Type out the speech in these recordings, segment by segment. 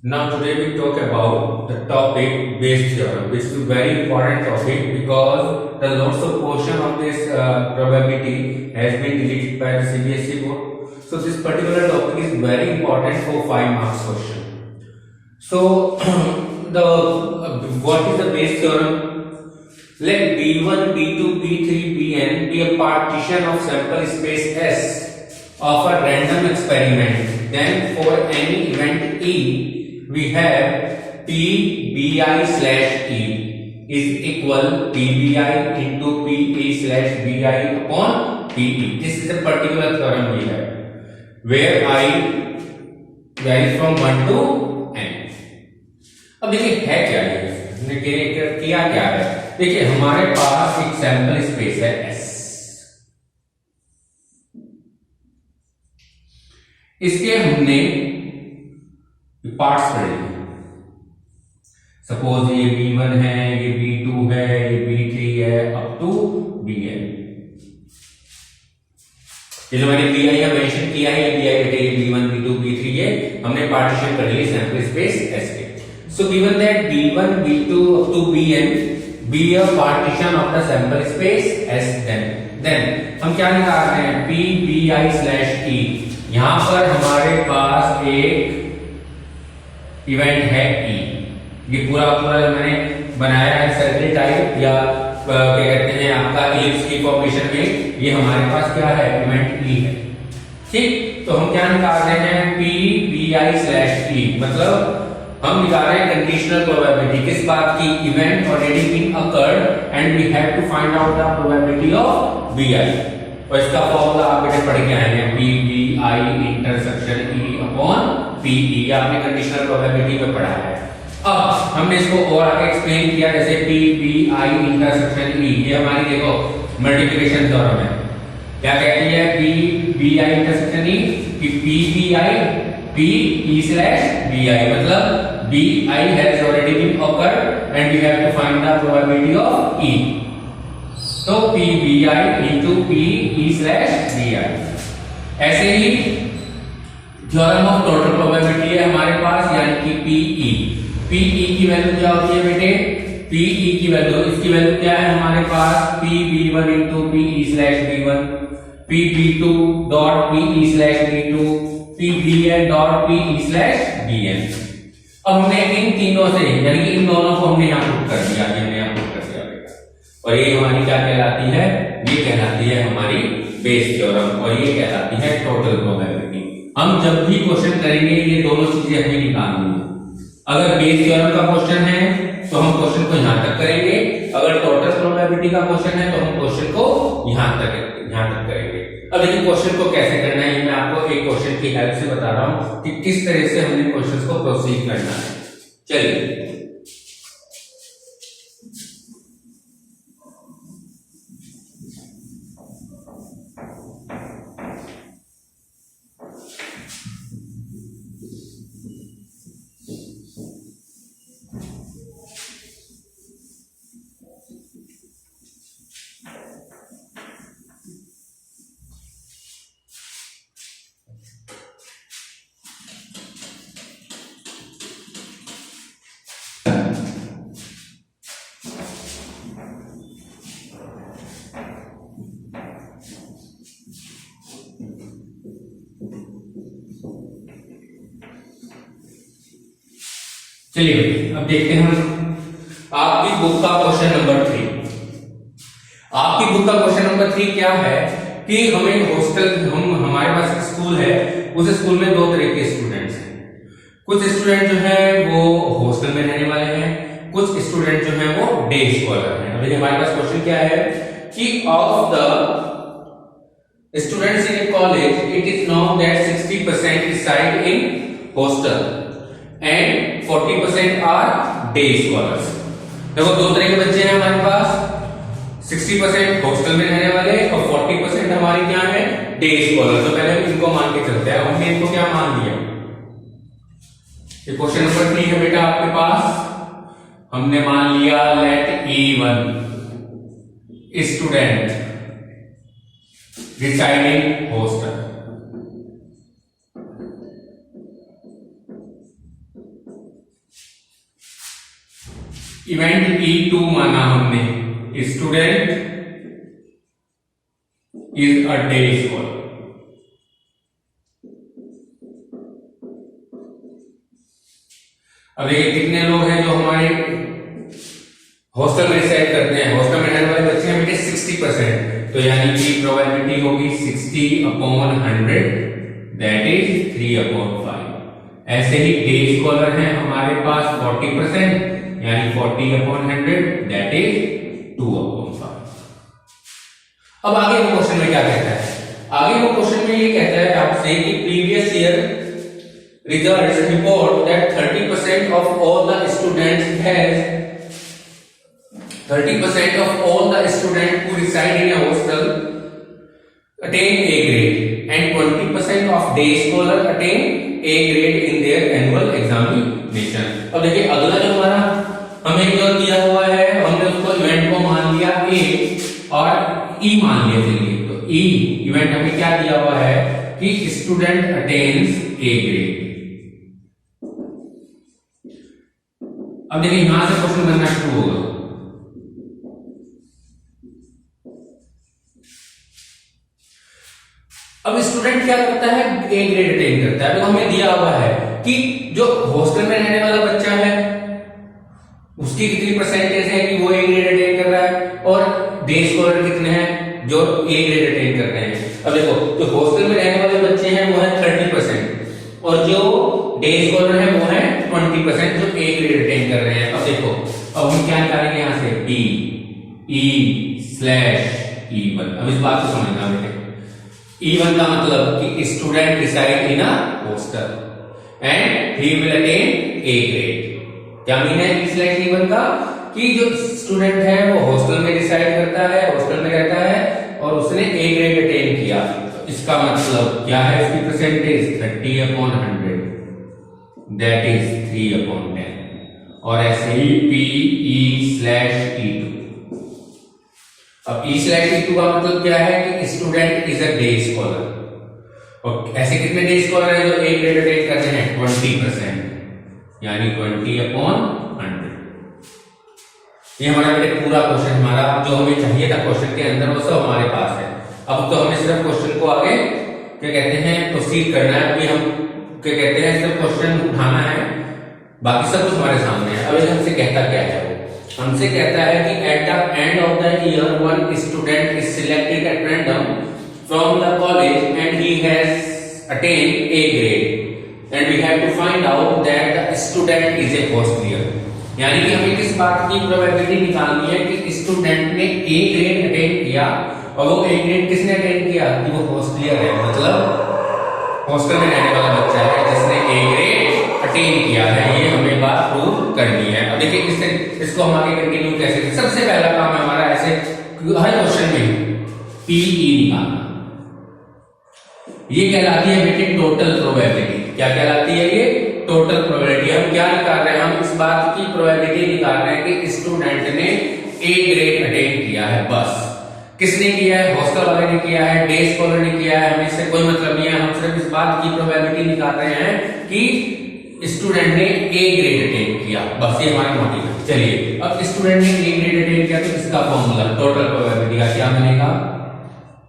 Now today we talk about the topic Bayes theorem, which is a very important topic because the lots of portion of this probability has been deleted by the CBSE board. So this particular topic is very important for 5 marks question. So the what is the Bayes theorem? Let B1, B2, B3, Bn be a partition of sample space S of a random experiment. Then for any event E, we have PBI slash E is equal PBI into PE slash BI upon PE. This is a particular theorem we have where I varies from 1 to n. अब देखिए है क्या ये, किया क्या है? देखिए हमारे पास एक सैंपल स्पेस है S, इसके हमने पार्ट्स पढ़े। सपोज ये B1 है, ये B2 है, ये B3 है, अप टू Bn। ये जो मैंने BI का मेंशन किया है, ये BI बेटे ये B1, B2, B3 ये हमने पार्टीशन कर लिए सैंपल स्पेस S के। So given that B1, B2 up to Bn be a partition of the sample space S, then हम क्या निकाल रहे हैं? PBI slash E। यहां पर हमारे पास एक इवेंट है E। ये पूरा मैंने बनाया है सर्किल टाइप या क्या कहते हैं आपका इलिप्स की फॉर्मेशन में, ये हमारे पास क्या है? इवेंट E है। ठीक, तो हम क्या निकाल रहे हैं? PBI slash E, मतलब हम निकाल रहे हैं कंडीशनल प्रोबेबिलिटी। किस बात की? Event already been occurred and we have to find out the probability of BI। और इसका फॉर्मूला आप बेटे पढ़ के आए हैं, PBI intersection E upon PE, आपने कंडीशनल प्रोबेबिलिटी में पढ़ा है। अब हमने इसको और आगे एक्सप्लेन किया, जैसे PBI इंटरसेक्शन E, ये हमारी देखो मल्टीप्लिकेशन थ्योरम है। क्या कहती है PBI इंटरसेक्शन E कि PBI PE slash BI, मतलब BI has already been occurred and we have to find the probability of E. तो PBI into PE slash BI। ऐसे ही थ्योरम ऑफ टोटल प्रोबेबिलिटी है हमारे पास, यानी कि PE। PE की value क्या होती है बेटे? PE की वैल्यू, इसकी वैल्यू क्या है हमारे पास? PB1 into PE slash B1, PB2 dot PE slash B2, PBN dot PE slash BN। अब हमने इन तीनों से, यानी कि इन दोनों को हमने यहाँ पुट कर दिया, हमने यहाँ पुट कर दिया बेटा। और ये हमारी क्या कहलाती है? ये कहलाती है हमारी बेस थ्योरम, और ये कहलाती है टोटल प्रोबेबिलिटी। हम जब भी क्वेश्चन करेंगे ये दोनों चीजें हमें निकालनी है। अगर बेस थ्योरम का क्वेश्चन है तो हम क्वेश्चन को यहाँ तक करेंगे, अगर टोटल प्रोबेबिलिटी का क्वेश्चन है तो हम क्वेश्चन को यहाँ तक करेंगे। अब देखिए क्वेश्चन को कैसे करना है, मैं आपको एक क्वेश्चन की हेल्प से बता रहा हूं कि किस तरह से हमने क्वेश्चंस को प्रोसीड करना है। चलिए चलिए अब देखते हैं हम आपकी बुक का क्वेश्चन नंबर 3। आपकी बुक का क्वेश्चन नंबर 3 क्या है कि हमें हॉस्टल, हमारे पास स्कूल है, उस स्कूल में 2 तरह के स्टूडेंट्स हैं। कुछ स्टूडेंट जो है वो हॉस्टल में रहने वाले हैं, कुछ स्टूडेंट जो है वो डे स्कॉलर हैं। अभी हमारे पास क्वेश्चन क्या है कि of the students in college it is known that 60% reside in hostel and 40% are day scholars. देखो 2 तरह के बच्चे हैं हमारे पास, 60% हॉस्टल में रहने वाले और 40% हमारी क्या है? Day scholar. तो पहले हम इनको मान के चलते हैं। हमने इनको क्या मान लिया? ये क्वेश्चन नंबर 3 है बेटा आपके पास। हमने मान लिया let E1 student residing hostel, event E2 माना हमने, student is a day scholar. अब देखिए कितने लोग हैं जो हमारे हॉस्टल में रिसाइड करते हैं, हॉस्टल में रहने वाले बच्चे हैं बेटे 60%, तो यानी कि प्रोबेबिलिटी होगी 60/100, दैट इज 3/5। ऐसे ही डे स्कॉलर हैं हमारे पास 40%, यानी 40/100, दैट इज 2/5। अब आगे वो क्वेश्चन में क्या कहता है, आगे वो क्वेश्चन में ये कहता है आपसे कि previous year results report that 30% of all the students who reside in a hostel attain A grade and 20% of day scholar attain A grade in their annual examination। अब देखिए अगला जो हमारा हमें जो दिया हुआ है, हमने उसको इवेंट को मान लिया A और E मान लिया। चलिए तो E इवेंट हमें क्या दिया हुआ है कि स्टूडेंट अटेन्स A ग्रेड। अब देखिए यहां से क्वेश्चन बनना शुरू होगा। अब स्टूडेंट क्या करता है, ए ग्रेड अटेन करता है। तो हमें दिया हुआ है कि जो हॉस्टल में रहने वाला बच्चा है उसकी कितनी परसेंटेज है कि वो ए ग्रेड अटेन कर रहा है, और डे स्कॉलर कितने हैं जो ए ग्रेड अटेन कर रहे हैं। अब देखो जो हॉस्टल में रहने वाले बच्चे हैं वो है 30% और जो डे स्कॉलर है वो है 20% जो ए ग्रेड अटेन कर रहे हैं। अब देखो अब हम क्या निकालेंगे यहां से, B E/E1। अब इस बात को समझना बेटे, E1 का मतलब कि student reside in a hostel and he will attain a grade. क्या मीन है E/E1 का कि जो स्टूडेंट है वो हॉस्टल में रिसाइड करता है, हॉस्टल में रहता है और उसने ए ग्रेड अटेन किया। तो इसका मतलब क्या है, इसकी परसेंटेज 30/100, दैट इज 3/10। और ऐसे ही PE/E2। अब E/E2 का मतलब क्या है कि student is a day scholar. और ऐसे कितने डे स्कॉलर हैं जो ए ग्रेड अटेन कर रहे हैं, 20%, यानी 20/100। ये हमारा बेटे पूरा क्वेश्चन, हमारा जो हमें चाहिए था क्वेश्चन के अंदर वो सब हमारे पास है। अब तो हमें सिर्फ क्वेश्चन को आगे क्या कहते हैं प्रोसीड करना है। अभी हम क्या कहते हैं सिर्फ क्वेश्चन उठाना है, बाकी सब कुछ हमारे सामने है। अब हमसे कहता क्या है, वो हमसे कहता है कि at the end of the year one student is selected at random from the college and he has attend a grade and we have to find out that the student is a hosteller. यानी कि हमें किस बात की probability निकालनी है कि student ने ए ग्रेड अटेन किया और वो ए ग्रेड किसने अटेन किया कि वो हॉस्टलियर है, मतलब हॉस्टल में रहने वाला बच्चा है जिसने ए ग्रेड अटेन किया है। ये हमें बात प्रूव करनी है। अब देखिए इससे इसको हम आगे कंटिन्यू कैसे करें। सबसे पहला काम है हमारा ऐसे हर क्वेश्चन में PE निकालना। ये कहलाती है बेटे टोटल प्रोबेबिलिटी। क्या कहलाती है ये, टोटल प्रोबेबिलिटी। हम क्या निकाल रहे हैं, हम इस बात की प्रोबेबिलिटी निकाल रहे हैं कि स्टूडेंट ने ए ग्रेड अटेन किया है। बस किसने किया है, हॉस्टल वाले ने किया है, डे स्कॉलर ने किया है, हमें इससे कोई मतलब नहीं है। हम सिर्फ इस बात की प्रोबेबिलिटी निकाल रहे हैं कि स्टूडेंट ने ए ग्रेड अटेन किया, बस ये हमारा मोटिव है। चलिए अब स्टूडेंट ने ए ग्रेड अटेन किया तो इसका फॉर्मूला टोटल प्रोबेबिलिटी का क्या बनेगा,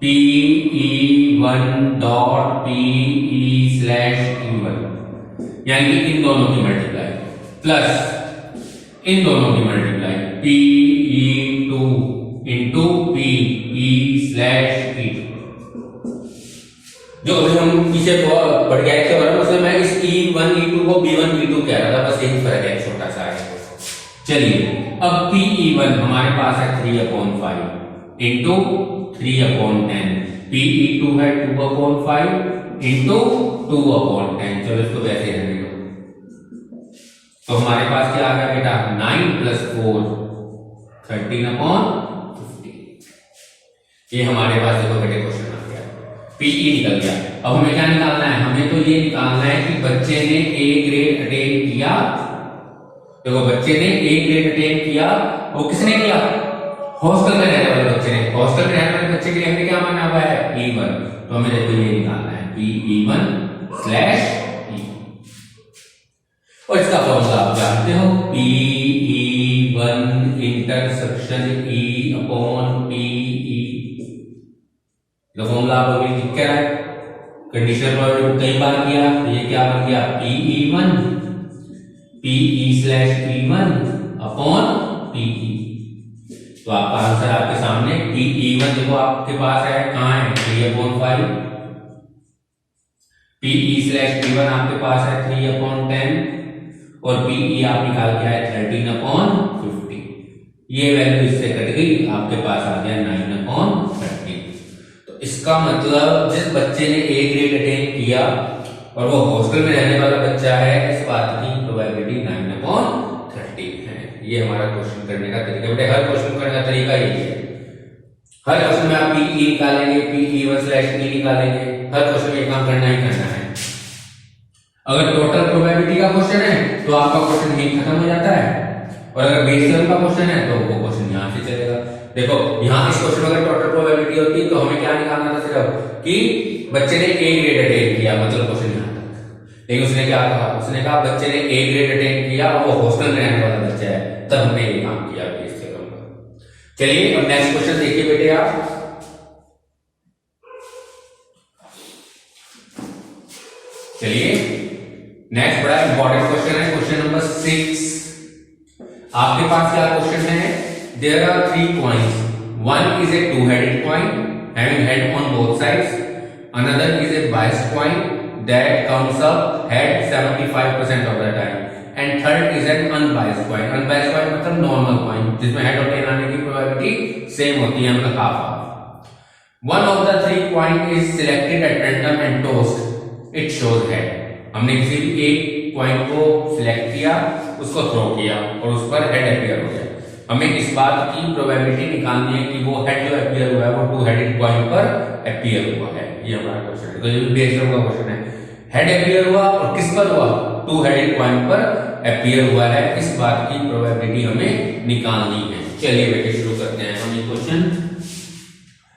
PE1 डॉट PE/E1, यानी कि इन दोनों की मल्टीप्लाई प्लस इन दोनों की मल्टीप्लाई PE2 इंटू PE/E2। जो अभी हम पीछे बढ़ गया थे उसमें मैं इस E1 E2 को B1 B2 कह रहा था, बस यही फर्क है छोटा सा है। चलिए अब PE1 हमारे पास है 3/5 इंटू 3/10, PE2 है 2/5 इंटू 2/10। चलो इसको वैसे रहने दो। तो हमारे पास क्या आ गया बेटा, 9 + 4 13/50। ये हमारे पास देखो बेटे क्वेश्चन आ गया, PE निकल गया। अब हमें क्या निकालना है, हमें तो ये निकालना है कि बच्चे ने ए ग्रेड अटेन किया। देखो बच्चे ने ए ग्रेड अटेन किया, वो किसने किया, हॉस्टल में रहने वाले बच्चे ने। हॉस्टल में रहने वाले बच्चे के लिए हमने क्या माना हुआ है, E1। तो हमें देखो ये निकालना है PE1/E। और इसका फॉर्मूला आप जानते हो, PE1 intersection E upon PE। जो फॉर्मूला आपको भी दिख रहा है, कंडीशनल प्रोबेबिलिटी कई बार किया, तो ये क्या बन गया PE1 PE/E1 अपॉन PE। तो आपका आंसर आपके सामने PE1 देखो आपके पास है, कहां है 3/5, PE/E1 आपके पास है 3/10 और PE आप निकाल के आए 13/50। ये वैल्यू इससे कट गई, आपके पास आ गया 9/30। तो इसका मतलब जिस बच्चे ने A ग्रेड अटेन किया और वो हॉस्टल में रहने वाला बच्चा है, इस बात की प्रोबेबिलिटी 9/30 है। ये हमारा क्वेश्चन करने का तरीका। बेटे हर क्वेश्चन करने का तरीका यही है, हर क्वेश्चन में आप PE निकालेंगे, PE1/E निकालेंगे, हर क्वेश्चन में ये काम करना ही करना है। अगर टोटल प्रोबेबिलिटी का क्वेश्चन है तो आपका क्वेश्चन यही खत्म हो जाता है, और अगर बेस सम का क्वेश्चन है तो वो क्वेश्चन यहां से चलेगा। देखो यहां इस क्वेश्चन में अगर टोटल प्रोबेबिलिटी होती तो हमें क्या निकालना था, सिर्फ कि बच्चे ने A ग्रेड अटेन किया, मतलब क्वेश्चन यहां तक। लेकिन उसने क्या कहा, उसने कहा बच्चे ने A ग्रेड अटेन किया और वो हॉस्टल में रहने वाला बच्चा है, तब हमने ये काम किया बेस थ्योरम का। चलिए अब नेक्स्ट क्वेश्चन देखिए बेटे आप। चलिए नेक्स्ट बड़ा इंपॉर्टेंट क्वेश्चन है, क्वेश्चन नंबर 6। आपके पास क्या क्वेश्चन है, there are 3 coins, one is a two-headed coin having head on both sides, another is a biased coin that comes up head 75% of the time, and third is an unbiased coin। unbiased coin मतलब normal coin जिसमें head और tell आने की probability same होती है, मतलब half half. one of the 3 coin is selected at random and tossed, it shows head। हमने किसी भी एक कॉइन को सिलेक्ट किया, उसको थ्रो किया और उस पर हेड अपीयर हो गया। हमें इस बात की प्रोबेबिलिटी निकालनी है कि वो हेड जो अपीयर हुआ है वो टू हेडेड कॉइन पर अपीयर हुआ है। ये हमारा क्वेश्चन है, तो ये बेस थ्योरम का क्वेश्चन है। हेड अपीयर हुआ और किस पर हुआ, टू हेडेड कॉइन पर अपीयर हुआ है, इस बात की प्रोबेबिलिटी हमें निकालनी है। चलिए बेटे शुरू करते हैं हम ये क्वेश्चन।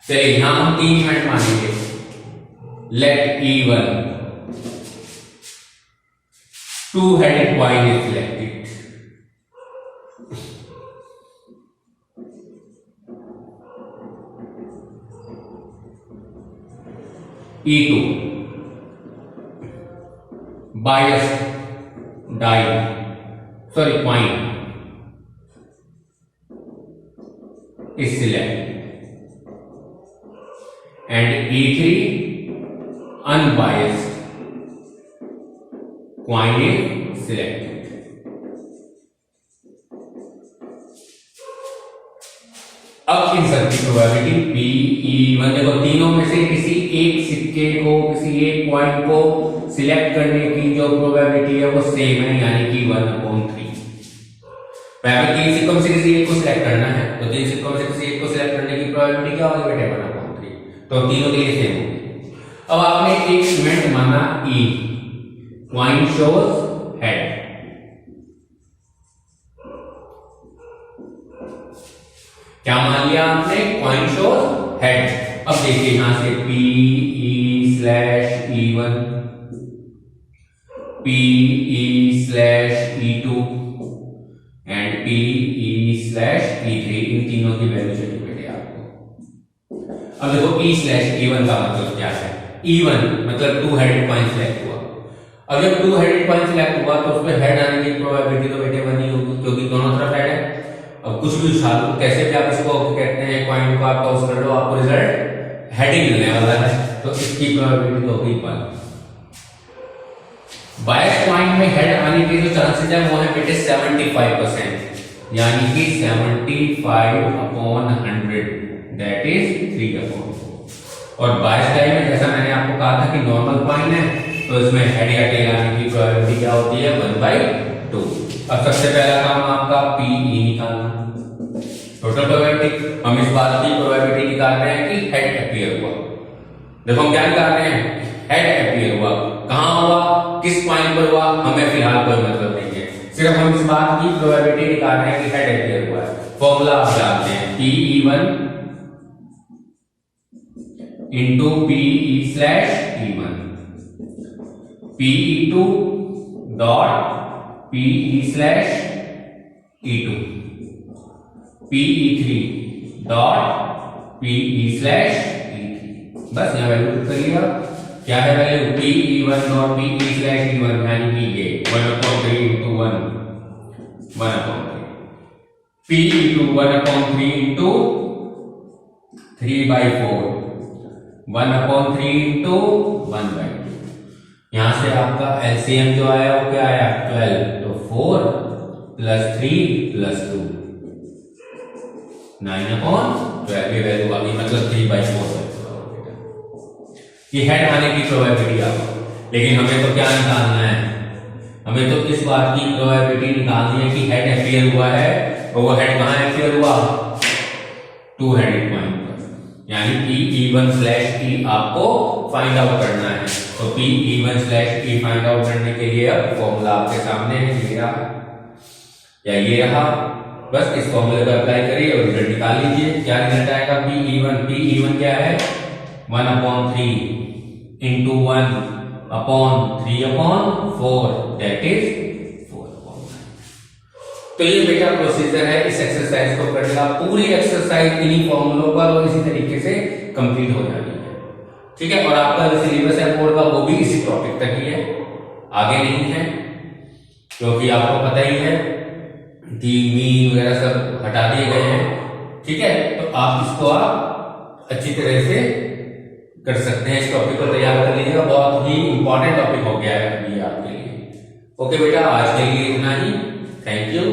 चलिए यहां हम 3 इवेंट मानेंगे। Let E1 two-headed coin is selected, E2 biased coin is selected, and E3 unbiased coin is selected। अब इन सबकी प्रोबेबिलिटी PE1, देखो तीनों में से किसी एक सिक्के को, किसी एक कॉइन को सिलेक्ट करने की जो प्रोबेबिलिटी है वो सेम है, यानी कि 1/3। पहले 3 सिक्कों में से किसी एक को सिलेक्ट करना है, तो 3 सिक्कों में से किसी एक को सिलेक्ट करने की प्रोबेबिलिटी क्या होगी बेटे 1/3, तो तीनों के लिए सेम होगी। अब आपने एक इवेंट माना E, coin shows head, क्या मान लिया आपने, coin shows head। अब देखिए यहां से PE/E1 PE/E2 एंड PE/E3, इन तीनों की वैल्यू चाहिए बेटे आपको। अब देखो E/E1 का मतलब क्या है, E1 मतलब टू हेडेड कॉइन सिलेक्ट हुआ। अब जब टू हेडेड कॉइन सिलेक्ट हुआ तो उसमें हेड आने की प्रोबेबिलिटी तो बेटे 1 ही होगी, क्योंकि दोनों तरफ हेड है। अब कुछ भी उछाल लो, कैसे भी आप इसको कहते हैं, कॉइन को आप टॉस कर लो, आपको रिजल्ट हेड ही मिलने वाला है, तो इसकी प्रोबेबिलिटी तो होगी 1। बायस कॉइन में हेड आने के जो चांसेस है वो है बेटे 75%, यानी कि 75/100, दैट इज 3/4। और बायस टाइप में जैसा मैंने आपको कहा था कि नॉर्मल कॉइन है, तो इसमें हेड या टेल आने की प्रोबेबिलिटी क्या होती है 1/2। अब सबसे पहला काम आपका PE निकालना, टोटल प्रोबेबिलिटी। हम इस बात की प्रोबेबिलिटी निकाल रहे हैं कि हेड अपीयर हुआ। देखो हम क्या निकाल रहे हैं, हेड अपीयर हुआ, कहां हुआ, किस पॉइंट पर हुआ, हमें फिलहाल कोई मतलब नहीं है, सिर्फ हम इस बात की प्रोबेबिलिटी निकाल रहे हैं कि हेड अपीयर हुआ है। फॉर्मूला आप जानते हैं, PE1 into PE/E1, PE2 dot PE/E2, PE3 dot PE/E3। बस यहाँ वैल्यू पुट कर लिया। क्या है वैल्यू? PE1 डॉट PE/E1 यानी कि ये 1/3 into 1 1/3, PE2 1/3 into 3/4 1/3 into 1/2। यहां से आपका एलसीएम जो आया वो क्या आया? 12। तो 4 + 3 + 2 9/12 ये वैल्यू आ गई, मतलब 3/4। ये हेड आने की प्रोबेबिलिटी आ गई। लेकिन हमें तो क्या निकालना है? हमें तो इस बात की प्रोबेबिलिटी निकालनी है कि हेड अपीयर हुआ है, और वो हेड कहां अपीयर हुआ? 2 हेडेड पॉइंट पर, यानी PE1/E आपको फाइंड आउट करना है। तो PE1/E फाइंड आउट करने के लिए अब फॉर्मूला आपके सामने है, ये रहा या ये रहा। बस इस फॉर्मूले को अप्लाई करिए और रिजल्ट निकाल लीजिए। क्या रिजल्ट आएगा? PE1 क्या है? 1/3 into 1/3/4 दैट इज 4/9। तो ये बेटा प्रोसीजर है इस एक्सरसाइज को करने का। पूरी एक्सरसाइज इन्हीं फॉर्मूलों पर और इसी तरीके से कंप्लीट हो जानी है, ठीक है। और आपका जो सिलेबस है बोर्ड का वो भी इसी टॉपिक तक ही है, आगे नहीं है, क्योंकि आपको पता ही है कि मीन वगैरह सब हटा दिए गए हैं, ठीक है। तो आप इसको आप अच्छी तरह से कर सकते हैं। इस टॉपिक को तैयार कर लीजिएगा, बहुत ही इंपॉर्टेंट टॉपिक हो गया है ये आपके लिए। ओके बेटा, आज के लिए इतना ही। Thank you.